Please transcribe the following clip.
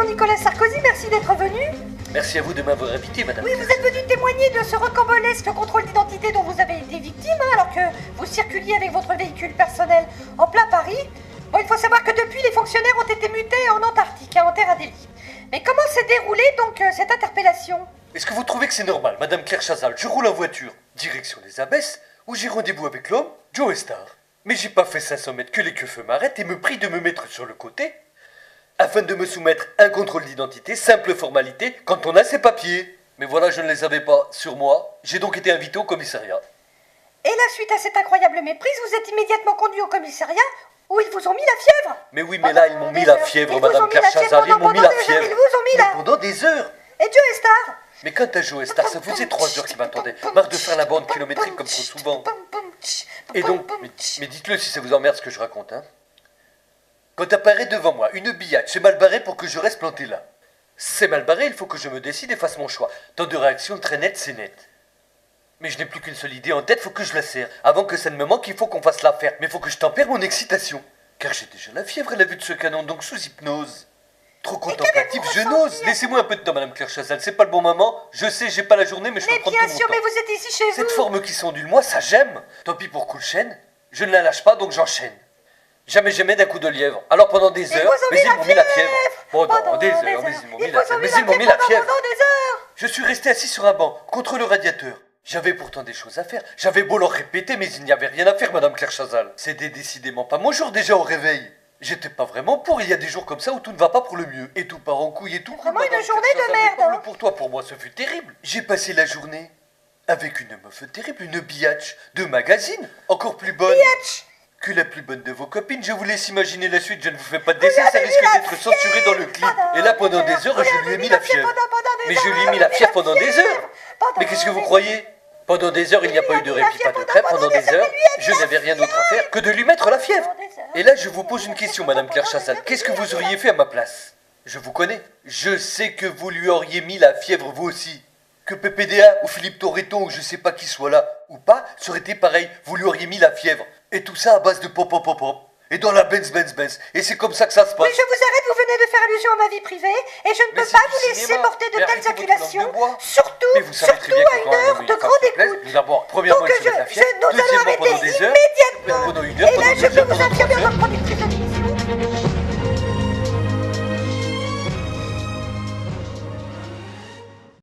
Nicolas Sarkozy, merci d'être venu. Merci à vous de m'avoir invité, madame. Oui, vous êtes venu témoigner de ce rocambolesque contrôle d'identité dont vous avez été victime, alors que vous circuliez avec votre véhicule personnel en plein Paris. Bon, il faut savoir que depuis, les fonctionnaires ont été mutés en Antarctique, en terre Adélie. Mais comment s'est déroulée donc cette interpellation? Est-ce que vous trouvez que c'est normal, madame Claire Chazal? Je roule en voiture, direction les Abbesses, où j'ai rendez-vous avec l'homme, Joe Star. Mais j'ai pas fait 500 mètres que les keufs m'arrêtent et me prient de me mettre sur le côté, afin de me soumettre à un contrôle d'identité, simple formalité, quand on a ses papiers. Mais voilà, je ne les avais pas sur moi, j'ai donc été invité au commissariat. Et là, suite à cette incroyable méprise, vous êtes immédiatement conduit au commissariat, où ils vous ont mis la fièvre. Mais oui, mais là, ils m'ont mis la fièvre, madame Claire Chazal, ils m'ont mis la fièvre. Ils vous ont mis là. Pendant des heures. Et Joe Star? Mais quand t'as Joe Star, ça faisait 3 heures qu'il m'attendait. Marre de faire la bande kilométrique comme trop souvent. Et donc, mais dites-le si ça vous emmerde ce que je raconte, hein. Quand apparaît devant moi une billette, c'est mal barré pour que je reste planté là. C'est mal barré, il faut que je me décide et fasse mon choix. Temps de réaction très net, c'est net. Mais je n'ai plus qu'une seule idée en tête, faut que je la serre. Avant que ça ne me manque, il faut qu'on fasse l'affaire. Mais faut que je tempère mon excitation. Car j'ai déjà la fièvre à la vue de ce canon, donc sous hypnose. Trop contemplatif, je n'ose. Laissez-moi un peu de temps, madame Claire Chazal, c'est pas le bon moment. Je sais, j'ai pas la journée, mais je peux prendre tout mon temps. Mais bien sûr, mais vous êtes ici chez vous. Cette forme qui s'ondule, moi, ça j'aime. Tant pis pour coup le chêne. Je ne la lâche pas, donc j'enchaîne. Jamais j'aimais d'un coup de lièvre. Alors pendant des heures, mais ils m'ont mis la fièvre. Pendant des heures, mais ils m'ont mis la fièvre. Mais ils m'ont mis la fièvre. Je suis resté assis sur un banc, contre le radiateur. J'avais pourtant des choses à faire. J'avais beau leur répéter, mais il n'y avait rien à faire, madame Claire Chazal. C'était décidément pas mon jour déjà au réveil. J'étais pas vraiment pour, il y a des jours comme ça où tout ne va pas pour le mieux. Et tout part en couille et tout. Vraiment une journée de merde. Pour toi, pour moi, ce fut terrible. J'ai passé la journée avec une meuf terrible, une biatch de magazine, encore plus bonne. Biatch Que la plus bonne de vos copines, je vous laisse imaginer la suite, je ne vous fais pas de dessin, ça risque d'être censuré dans le clip. Et là, pendant des heures, je lui ai mis la fièvre. Mais je lui ai mis la fièvre pendant des heures. Mais qu'est-ce que vous croyez? Pendant des heures, il n'y a pas eu de répit, pas de crêpe. Pendant des heures, je n'avais rien d'autre à faire que de lui mettre la fièvre. Et là, je vous pose une question, madame Claire Chazal. Qu'est-ce que vous auriez fait à ma place? Je vous connais. Je sais que vous lui auriez mis la fièvre, vous aussi. Que PPDA ou Philippe Torreton ou je sais pas qui soit là ou pas, ça aurait été pareil. Vous lui auriez mis la fièvre. Et tout ça à base de pop pop pop pop. Et dans la Benz. Et c'est comme ça que ça se passe. Mais je vous arrête, vous venez de faire allusion à ma vie privée et je ne peux pas vous laisser porter de telles accusations. Surtout à une heure de grande écoute. D'abord, premièrement, Donc il se met la fièvre. nous allons Deuxièmement, arrêter pendant des heures. immédiatement. Pendant une heure, Et là, pendant je deux heures, peux vous pendant affirmer en 3 heures. tant que